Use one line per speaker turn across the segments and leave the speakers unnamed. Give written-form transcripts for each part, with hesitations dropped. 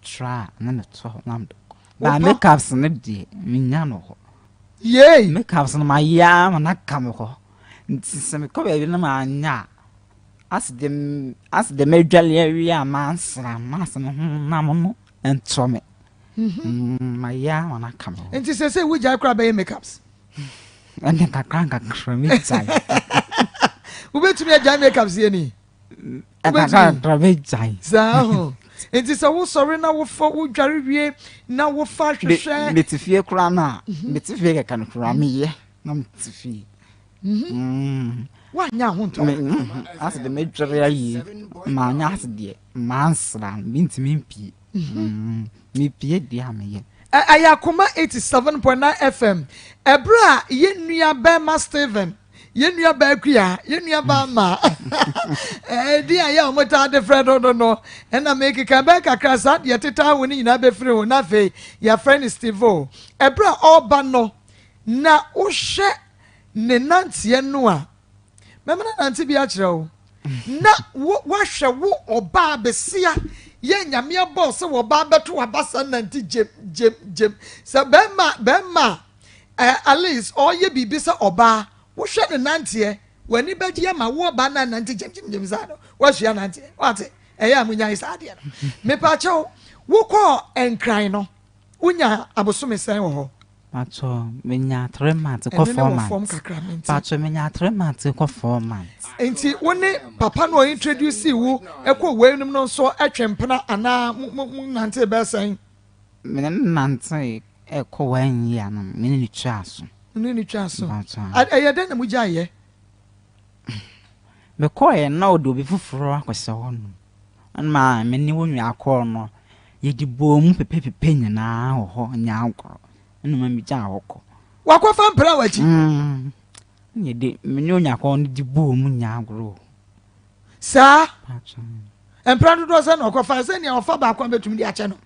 try na to nam ba makeups ne de minya no ho
yey
makeups no ma ya ma na kam ho nti se me ko be na ma anya as the medjali area man sra mas no na mo no entro me ma ya ma na kam ho
nti se we jai kra be makeups
ande kakranka krami tsai
ubetumi ajai makeups ye ni
kakranka be tsai
za enti se wo sorry na wo fo wo dware wie na wo fa hwehwe
metifie kra na metifie ka kan kra me ye na metifie
wa nya ho nto
as the medjali ayi ma nya as de mansra bintimi mpie me pie dia me ye
ayakoma 87.9 FM ebra ye nua ba ma Steven ye nua ba akua ye nua ba ma di aya omota de fredo no na make ka ba kakra sa de teta wo ni nyina be free wo na fe ya friend Stevo ebra oba no na wo hye ne nantie no a memena nantie bi a kire wo na wo hwe wo oba besia ye nyame abo se wo ba beto abasa nanti jem se bema Alice o ye bibi se oba wo hwe ne nantie wani beji ma wo ba na nanti jem za no wo hwe nantie wate eya munya isa de no me pa cho wo ko enkran no unya abosome sen wo ho
pacho menya 3 months ko 4 months pacho menya 3 months ko 4 months
enti woni papa no introduce wu ekọ wenum no so atwempena ana nante be san
mena nante ekọ wan ya no mena ni twaso
ayede na muja ye
me ko ye na odo bi fufuro akwese ho no anma meni wonu akọ no ye di bom pepepepe nyina ho nya agoro enu ma mi ja hoko
wakwa mpra wachi
nye de meni onya akọ no di bom nya agoro
sa mpra do se na okwa se ne ofa ba akwa betumi di ache no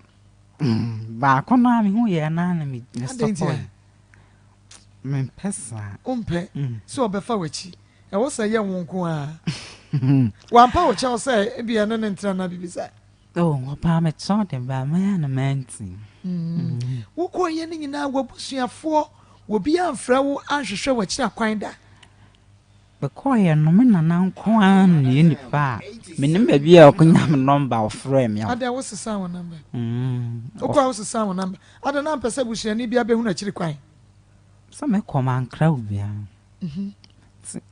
ba akọ na mi hu ye na mi stop me pesa
umpe so obefa wachi e wo se ye wonko a wampa wo che se e bia ne ntra na bibisa
oh opa me so de ba me na menti
wo ko ye ni nyina wo busuafo wo bia mfra wo anhwehwe wachi akwan da
be ko ye no me na nko an ni nipa me nim ba bia okonya me number of frame ya
ada wo sesa wo number okwa wo sesa wo number ada na mpesa busuani bia be hu na chiri kwan
so me ko man kra bia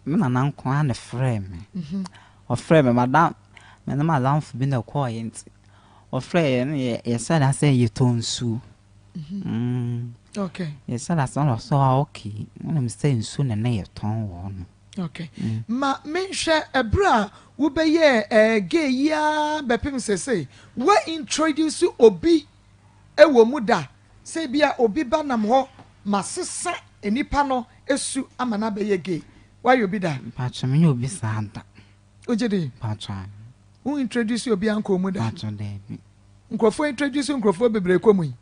me na nko an frame o frame madam me na madam fu bi na ko ye nti o frame ye said I say you tonsu
okay
ye said I so okay when me say nsu na ye ton wo no
okay ma menhwe ebra wo be ye gay ya bepim sese we introduce obi ewo mu da se bia obi ba nam ho masesa enipa no esu amana be ye gay why obi da
pacho me obi sanda
ojede
pacho
who introduce obi anko mu da
pacho de
nkrofo introduce nkrofo bebre komu yi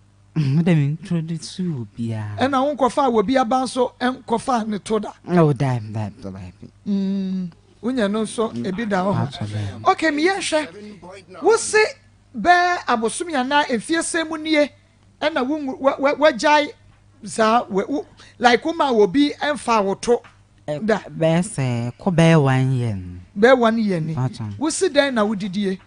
dem introduce obi a
na won kofa obi aba so enkofa ne to da
oh damn that
unya no so ebi da ho okay me ye hwe wo se be abosom ya na efiese mu nie na wo jai za like uma obi enfa wo to da
be se ko be 1 year
be 1 year ni wo se den na wo didie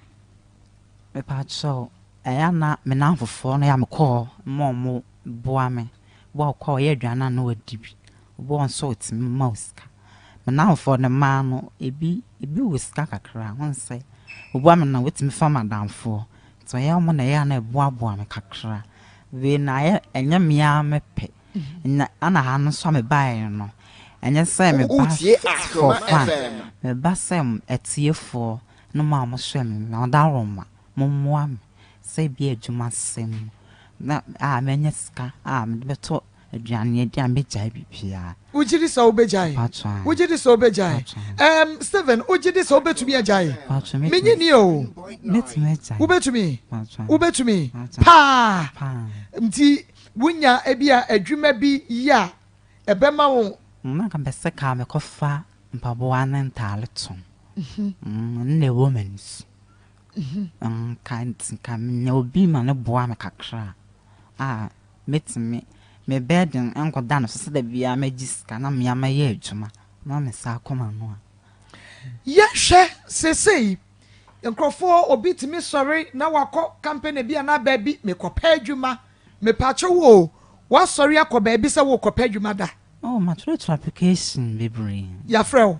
me pacho eya na me na fofo no ya me call mo boa me bo call ye dwana na wadibi bo nso otimi mauska me na fofo ne ma no ebi wuska kakra won say obo am na wetimi fa madamfo to ya mo na ya na boa me kakra we na ya enya me ya me pe na ana ha no so me bae no enya say me ba for fun me ba sem etiefo no ma mo hwe me na da roma mo moa me say be adwuma sem na menya ska me beto aduane edi am bejai bibia
ujidi so obejai ujidi so obejai Steven ujidi so obetumi ajai menyi ni o
metumi ajai
ubetumi pa nti wunya ebia adwuma bi ya ebema wo
na ka bese ka me kofa mpaboa na ntale tom ne womans Kan no be man boa me kakra. Me bed and go down so that be a magiska na me ama ye adwuma. Na me sa akoma no.
Yehwe sesei nkrofo obi timi sori na wakọ campaign bi na baabi me kopa adwuma me pacho wo wasori akọ baabi se wo kopa adwuma da.
Oh, my through application baby.
Ya frɛ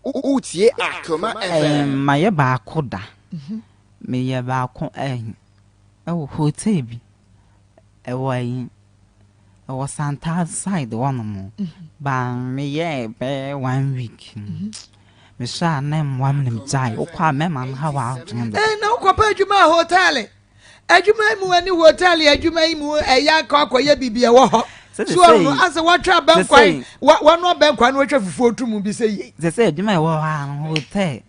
Utie Akoma FM.
My ba koda. Me ye ba ko hotel bi. Was Santa side one more. Ba me ye be 1 week. Me sha name one name jai. O kwa me man how out.
na kopa adwuma hotel. Adwuma mu ani hotel adwuma mu eya akọ bibia wo ho. So as what trap bankwai one no bankwa no atwa fufu otum bi say
They say adwuma wo ha hotel.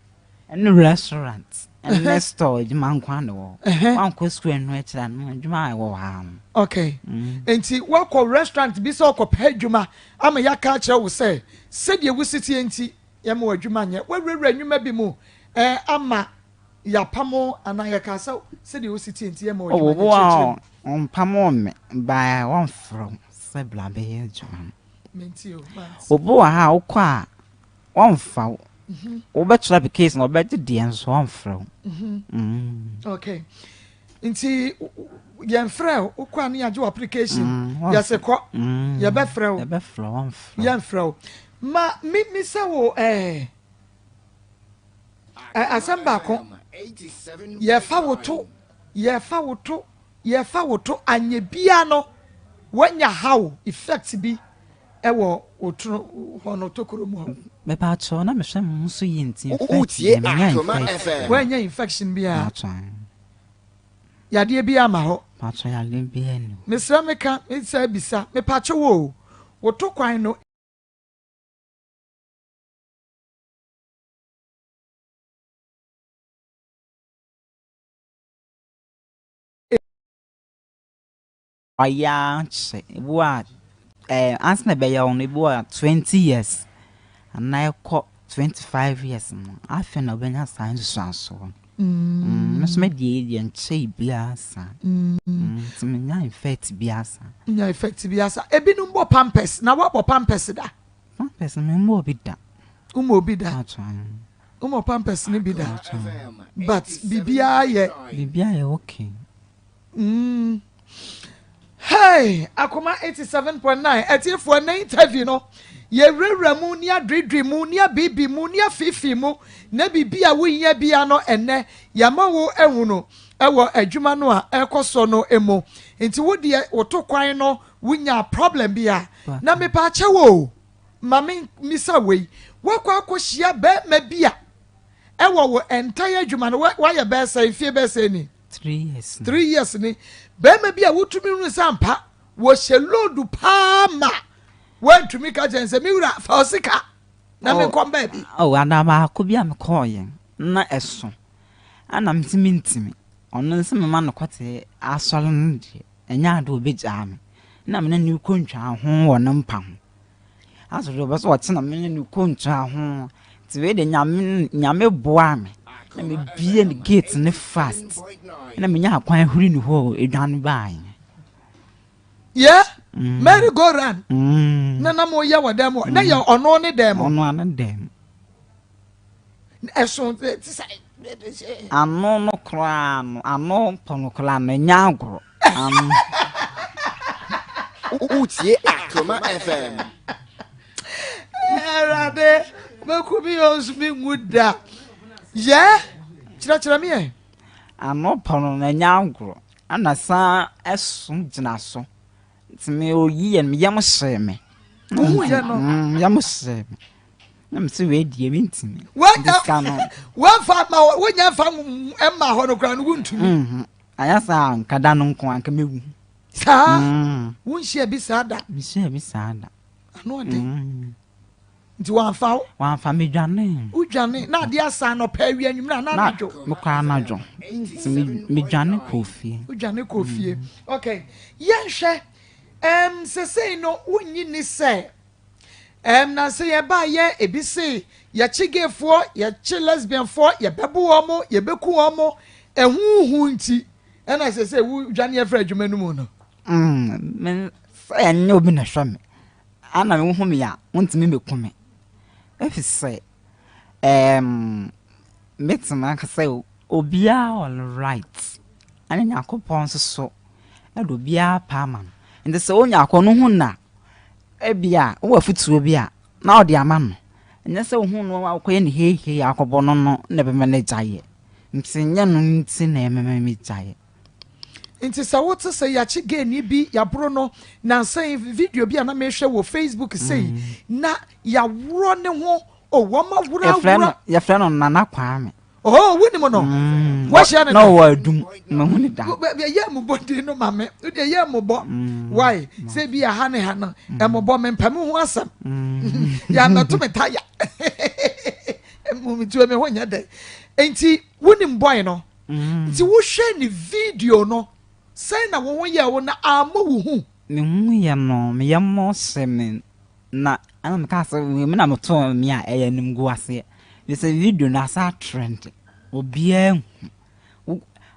And restaurant. And next store adwuma nkwa no. Wan ko square no e kira no adwuma wo ha.
Okay. Enti wakọ restaurant bi se okopa adwuma ama ya ka kire wo say said ye wusiti enti ye ma adwuma nye wawura anwuma bi mu ama ya pamo ana ya ka said ye wusiti enti ye ma adwuma.
On pamo me by one from sebla be adwuma.
Menti o.
Obo ha okwa one fa. Obetra be case no be di enso one from.
Okay. Nti yen frɛ ukwa ne agye application ya se kɔ ya be frɛ
Ya be from.
yen frɛ ma mi sɛ wo asamba ko ye fa wo to anye bia no wanya how effect bi ɛwɔ otro hono tokoro mu
Me pa cho na me hwɛ mo so yinti.
Utie Akoma FM.
wanya infection bia yade bia ma ho
Pacho ya le bia no.
mesra meka metsa bisa me pacho wo to kwan no
Aya che boa answer be ya on boa 20 years. And I call 25 years no. Afa na obenya signs so. Mas me die and che biasa. Me nya infect biasa.
nya effect biasa ebinum bo pampers na wo pampers da
Person me mo bi da.
umo bi da
Pacho.
umo pampers ni bi da but bibia ye
Bibia e okay.
Hey, Akoma 87.9. Etiefo na interview no. Ye rewra mu ni adredre mu ni abibi mu ni afifi mu na bibia wo nya bia no ene yama wo ehunu no ewo adwuma no a ekoso no emo. Enti wo de woto kwan no wunya problem bia na me pa che wo. Mame misa wei. Wakwa akohia be ma bia ewo wo entire adwuma no wa ye be say fie be say ni
3 years.
3 years ni bema bia wotumi ru sampa wo shelodu pa ma wantumi ka jense mi wura fa osika na me kom ba bi
Adama ko bia me call yen na eso. Ana ntimi. Ono nse me ma no kwate asole no de. Enya ade obegya me. Na me na ni kontwa ho wo no mpa ho. Aso do beso wote na me na ni kontwa ho. Ti we de nyame boa me. Na me bie ni gate ne fast. Na me nya akwan huri ni ho edwan bae.
yeah merry go run na mo ya wadam na ya ono ne dem
Ono an dem.
eso ti say
Ano no kra no, ano pono kra no nya agro.
Utie Akoma FM.
erade makubi osmi nguda yeah chira me
Ano pono na nya agro. Ana sa esun gina so. Timi oyi en me yam hye me.
ye no
Yam hye me. Na me se we die me ntimi.
Wa fa ma wonya fa emma ho no kra no wuntumi
Aya sa nkada no nko anka mewu.
sa wunhia bi sada
Mi se ada.
ano de nti wan fa
Wan fa me dwane.
udwane na ade asa no pa wi anwum na
Na
adwo
me kwa na dwo. Me dwane kofi.
udwane ko fie okay yenhwe sesei no wunyi ni se na say ye ba ye ebi say ye chigefo ye chi lesbian for ye bebu omo ye beku omo ehuhu nti na say wu dwane ye fra adwuma no mu no
men say no bi na hwa me ana me hu me ya wontimi meku me if say metima ka say obia all right ana nyakopon so do bia pa man and say onya akono hu na ebia wo futuo bia na odi ama no nya say hu no akoye ne hehe akobo no no na be manager nti nya no nti na ememe jaye
nti sa wo tse say ya chi ge ni bi ya bro no na say video bi na me hwe wo Facebook say na ya wro ne ho o wo ma wura
ya friend on nana kwame
oh wini mo no wa hia ne
no wa dum me hu ni da
ye mo body no mame de ye mo bo why say bi ya ha ne ha no e mo bo me mpam ho asam ya na to me taya mo mi tu me ho nya de enti woni boy no nti wo hwe ni video no say na wo ye wo na ama wo hu
me hu ya no me ya mo semen na ana me ka say me na mo to me a eyanim go ase this video na sa trend obia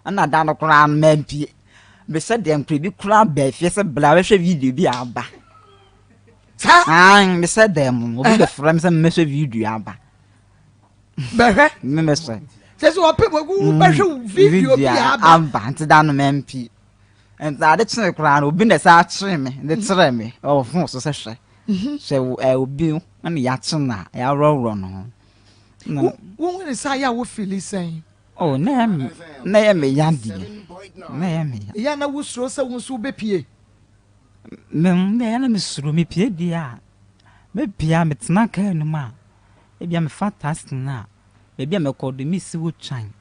ana da no kra an mampie be se dem kra bi kra ba fie se bla we hwe video bi aba me se dem obi be from se me hwe video aba
be hwe
me se
so ope mo be hwe video bi aba
nti da no mampie and that it's kra no obi na sa kire me de tere me of so se hwe se obi na ya chena ya ro no
wo ni sa ya wo feel saying
oh na me yandi na me
ya na wo suro se wo so be pie
na me suro me pie dia me pia me tena ka no ma e bia me fantastic na e bia me call me si wo twan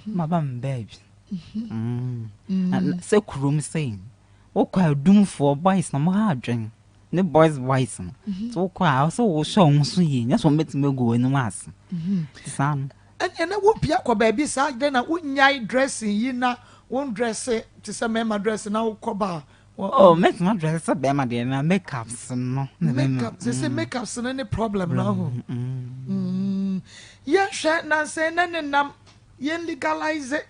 ma ba me baby se kurom saying wo kwa dumfo boys na mo ha adwen ne boys no so kwa so wo show nso yi nya so metime go enu mas san
and na wo pia kwa baby sa de na wo nyai dressing yi na won dress to say me dress na wo koba
oh make my dress be ma de na makeups no
makeup say makeups no any problem na ho ya hwe na say na ne nam ye legalize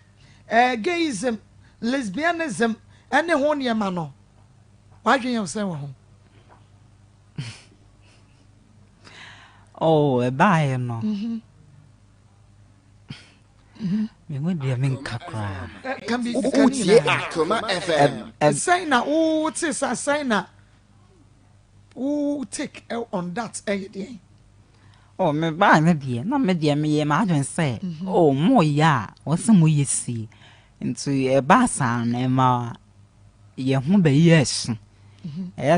gayism lesbianism ene ho ne ma no wa dwen ye say wo ho
oh bye no me go dia men kakra
can be
Utie Akoma FM.
say na o tse sa say na o take on that dey
oh me ba na dia na me dia me ye ma adwen say oh mo ya wo se mo yesi nti e ba san na ma ye ho ba yes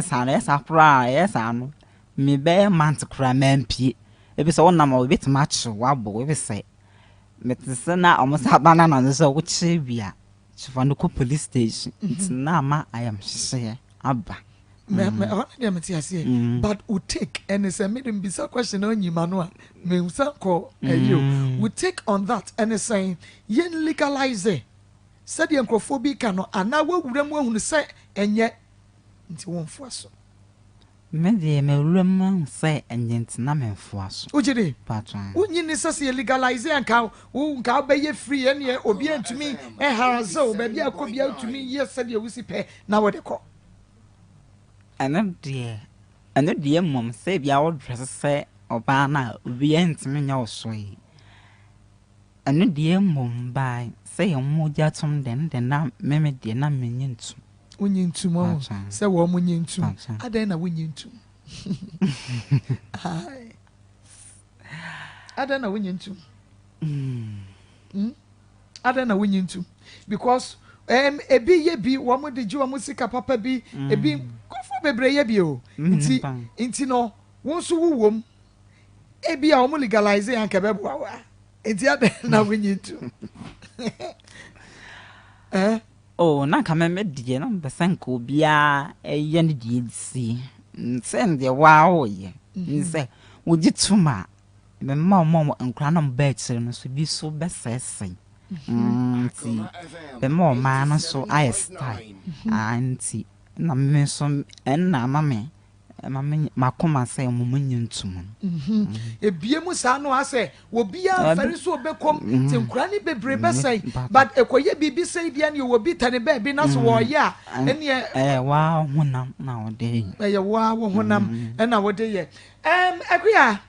san na esa pra esa no me be mant kra mampie e be so wonam o bit match wabo e be say metse na omosa bana na so wo chi bia chifa no ko police station na ma I am share aba
me on dem tiase but we take and say me dem bisa question on yima no a me usa ko ayo we take on that and saying yen legalize said the encrophobia cano ana wa wuram wa hunu say enye nti won fo so
me de me wuram say enye nti na me fo so
ujide
patron
unyi ni say legalize anka wo nka be ye free ene obi antumi harazo be bia ko bia antumi ye said the wusi pe na wo de ko
ana de mom say bia wo dress say oba na obi antumi nya osoi ana de mom bai say mo ja tum den na me de na me nyintu
unyi ntum say wo mo nyi ntum adan na wonyi ntum ai adan na wonyi ntum adan na wonyi ntum because ebi ye bi wo mo de ji wo mo sika papa bi ebi kofo bebre ye bi o nti no won so wuwom ebi a wo mo legalize yan ka bebo wa nti adan na wonyi ntum
oh na ka me die no besanka obia eye ne die si nsem de wow ye nse wogi tuma me mama nkra na mba akire no so bi so besese nti be mama no so I style anti na me so enna mama makoma say mumunyentum
ebie mu sa no ase obi a fari so obekom tinkura ni bebrebe say but ekoye bibi say dia ne obi tane ba bi na so wo ye a ene
wa honam na ode
wa wo honam na wode ye akuya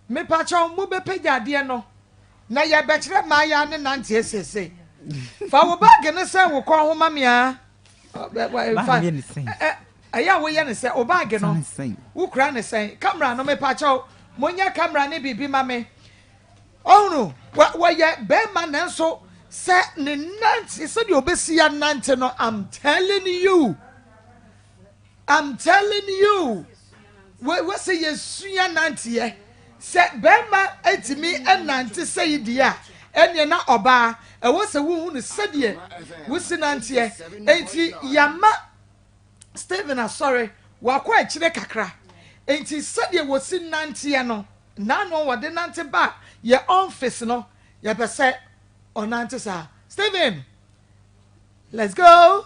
me pa cha mu be pagya de no na ye be kire ma ya ne nante esese fa wo bag ne say wo kon homa me a aya wo ye ne say o bag no wo kura ne say camera no me pa cha monya camera ne bibi ma me oh no wo ye be ma na so say ne nante say de obesi ya nante no I'm telling you we say yesu ya nante ye say be ma etimi enante say dia ene na oba e wo se wo hu ne sadie wo si nante ye enti yama Stephen sorry wa kwa kire kakra enti sadie wo si nante ye no na no wo de nante ba ye office no ye be say onante sa Stephen let's go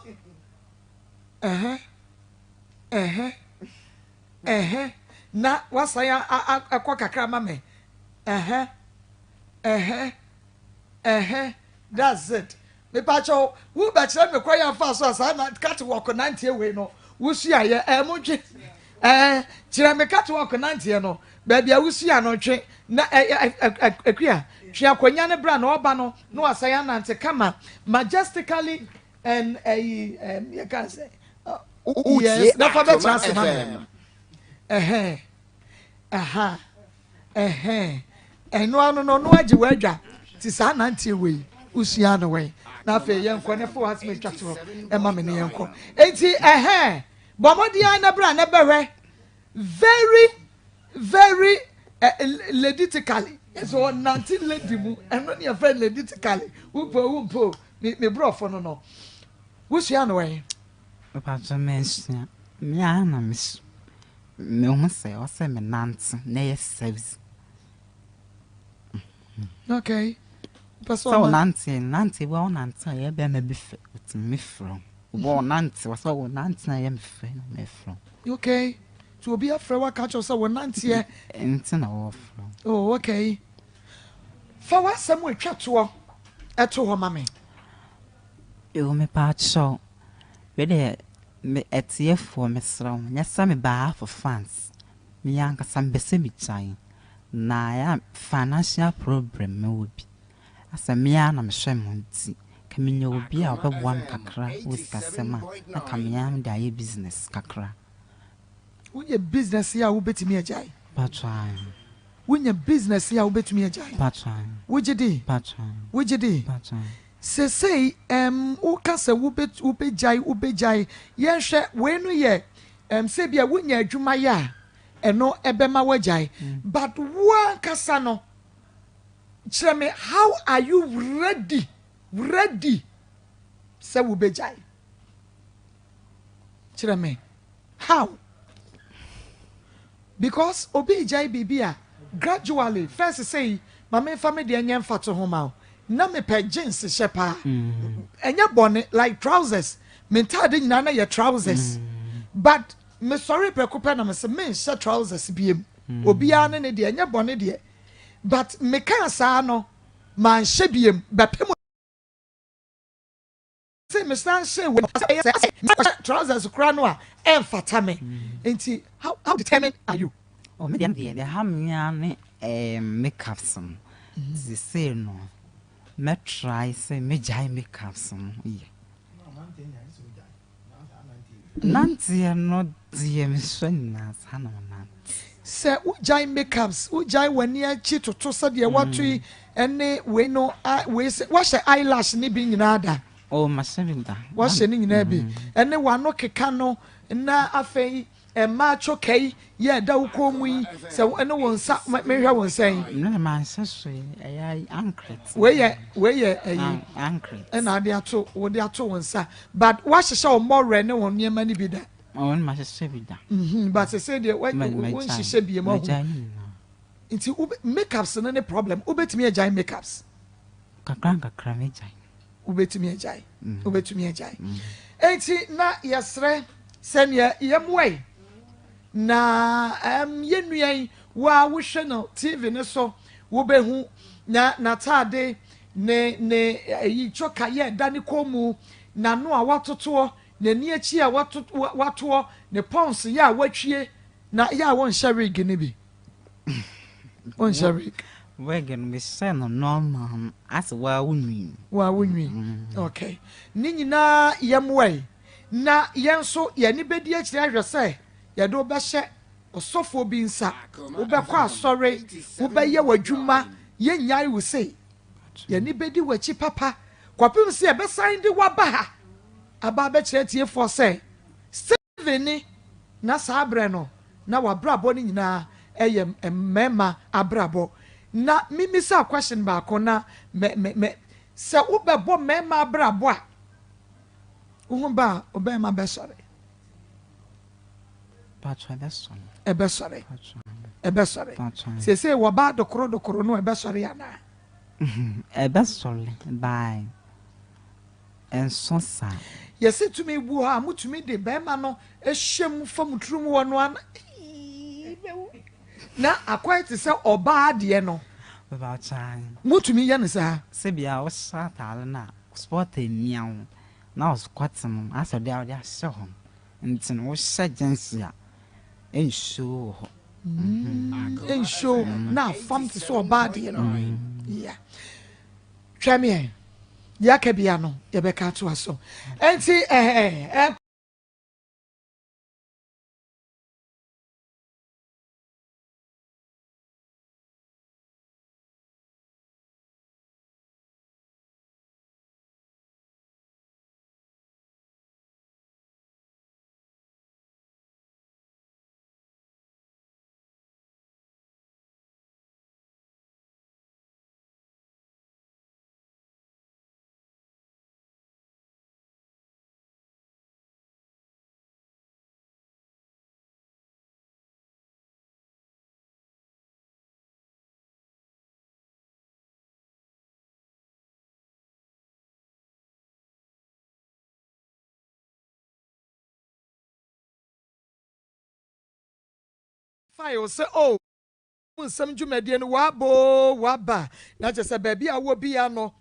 na wasaya akwa kakra mame that's it me pacho wo ba kire me kwaya fa so asa na cat walk 90 we no wo sua ye mudwe kire me cat walk 90 no ba bia wo sua no twe na akua twe akonya ne bra na oba no no wasaya nante kama majestically and you can say yes na for better as man no agi wadwa ti sa nante we usua no we na fe yenko ne fo has me twato e ma me ne yenko enti bomodia na bra na behwe very legitically so nante lady mu eno ne friend legitically umpo me bro fo no usua no we
Papa mention me ana miss me o say o say me nante na yes service
okay
so nante we on nante ye be me bife with me from wo nante we so nante na ye me from
okay so obi afra wa catch us so nante ye
enti na wo from
oh okay fa wa sam we twato eto ho mame
eu me pa cho we me etie for me sraw nya some ba for fans me yanka some bese mi chan na ya financial problem me obi asa me ya na me hwe mo nti ka me nya obi a obeboa me kakra usikasema na ka me ya me da ye business kakra
unye business ya wo betimi ajai
patwan
unye business ya wo betimi ajai
patwan
wujidi
patwan say o kasa wo bejai ye hwe we no ye say bia wonya adwuma ya eno ebema wajai but one kasa no kire me how are you ready say wo bejai kire me how because obejai bibia gradually first say mama family de enya mfato ho ma na me pe jeans shepa enya bone like trousers me tade nyina na ye trousers but me sorry prekopa na me se me she trousers biem obi ane ne de enya bone de but me kan sa no man she biem ba pem say me stand she we trousers kra no a emfata me enti how determined are you o me de ha me ane makeup some they say no me try say me jai makeup some yeah nante no die me swena sana na
say ujai makeups ujai wani achi toto so de watui ene we no we say wash eyelash ni bi nyina da
oh mashinda
wash ni nyina bi ene wano keka no na afei ma chokai ye da uko mu yi se ene wonsa me hwa wonsan
na man so ayi ankret
we ye
ankret
ena ade ato wo de ato wonsa but wahye o more ne won niema ni bi da
on ma hye bi da
but say de won hye bi mo nti makeups no ne problem ubetimi ajai makeups
kakra me jai
ubetimi ajai enti na yesre senya yemwe na yenua wa wo hwe no TV ne so wo behu na tade ne yi choka ye dani komu na no a watoto na ni achi a wato ne pons ya watwie na ya won share gini bi won share
Wagon we send normal as wa unwi
okay ni nyina yemwe na yenso ye ni bedi akire ahwese ye do be hye osofo bi nsa wo be kwa asore wo be ye wadwuma ye nyai wo sei ye ni bedi wachi papa kwapim se e be sign de waba ha aba be kire tie for say Steven ni na sabre no na wabrabo ni nyina eye mema abrabo na mimi sa question ba ko na me se wo be bo mema abrabo a wo ba obema be sore
patwa
ebe sore se wo ba dokoro no ebe sore ana
ebe sore bye en so sa
yesi tumi bu ha mutumi de bema no ehyem fam turum wo no ana na akwai se oba de no
about time
mutumi ye ne sa
se bia o sa tale na sport emiawo na os kwatem aso de awde ahye ho ntin wo hye agency a enshow ho
enshow na fam te so oba de no yeah twame ya ka bia no ye be ka to aso enti file say oh nsam dwumadie no waba na je se ba bia wo bia no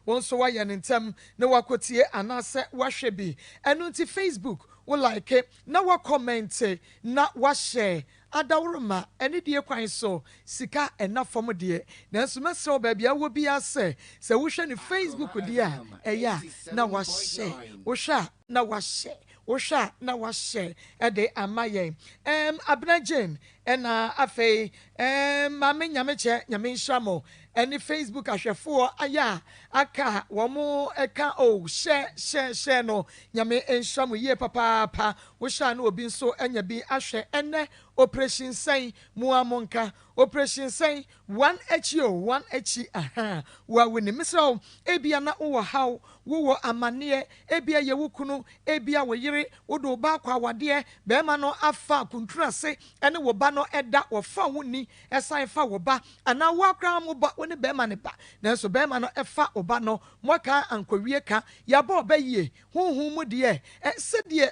won so wa ye ntem na wakotie anase wahwe bi enu nti Facebook wo like na wa comment na wa share adawroma ene die kwan so sika enafom de na nso mesro ba bia wo bia se wo hwe ni Facebook die a eya na wa share wo hwa na wa share Osha na washe ede amaye Abna Jane ena afei mame nyameche nyame nhyamo eni Facebook ahwefo aya aka womo eka share no nyame nhyamo ye papa Osha na obi nso enya bi ahwe ene operation sai muamonka operation sai one echi aha wa wini misro ebia na wo haw wo amane ebia ye wukunu ebia wo yire wo do ba kwa wade be ma no afa kuntura se ene wo ba no eda wo fa woni esan fa wo ba ana wo akra mo ba woni be ma ne ba na so be ma no efa wo ba no mo ka ankowie ka ya ba obayie hunhun mu de se de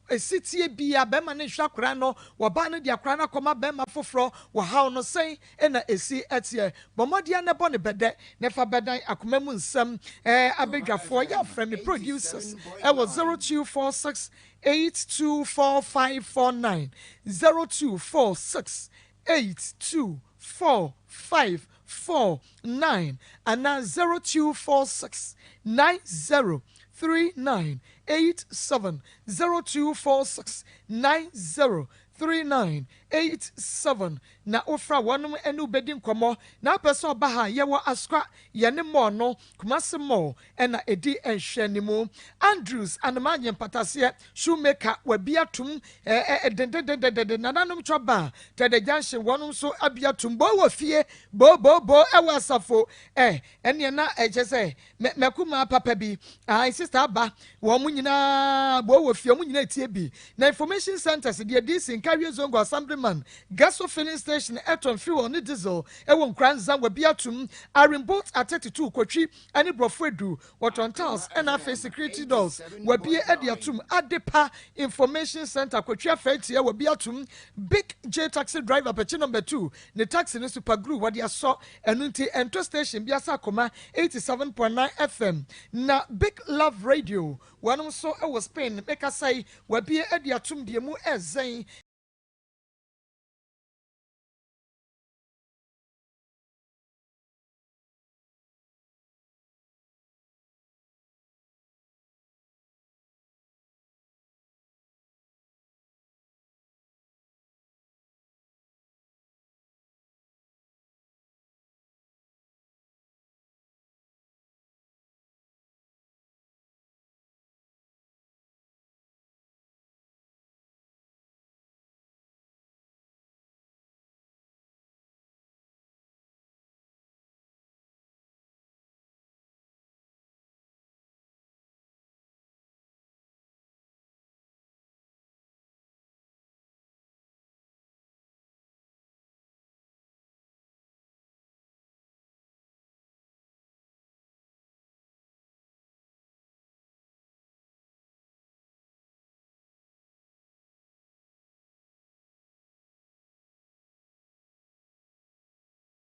esitie bia bema ne hwa kora no wo ba no dia kora na koma bema foforo wo haw no sen na esi etie bomodia ne bo ne bede ne fa bedan akoma mu nsam abedwafo ya frame producers e was 0246 824549 0246 824549 and now 0246 903987 0246 903987 na ofra wonum enu bedi nkomo na person ba ha ye wo askra ye ne mo no kumase mo na edi enhwanimu Andrews anamanye patase shoemaker wabiatum nananum choba tede junction wonum so abiatum bo wo fie bo ewa asafo ene na ejese mekuma papa bi sister ba wo mu nyina bo wo fie mu nyina tie bi na information centers de dis in carry zongo assembly Suleiman Gaso filling station Eton fuel ne diesel ewon kranza wabi atum Arimbot at 32 Kochi ani brofwedu Waton Towns NFA security doors wabi edi atum Adepa information center Kochi afeti wabi atum Big J taxi driver pechi number 2 ne taxi ne super glue wadi aso enunti ento station biasa koma 87.9 FM na Big Love Radio one so was Spain make a say wabi edi atum diemu ezen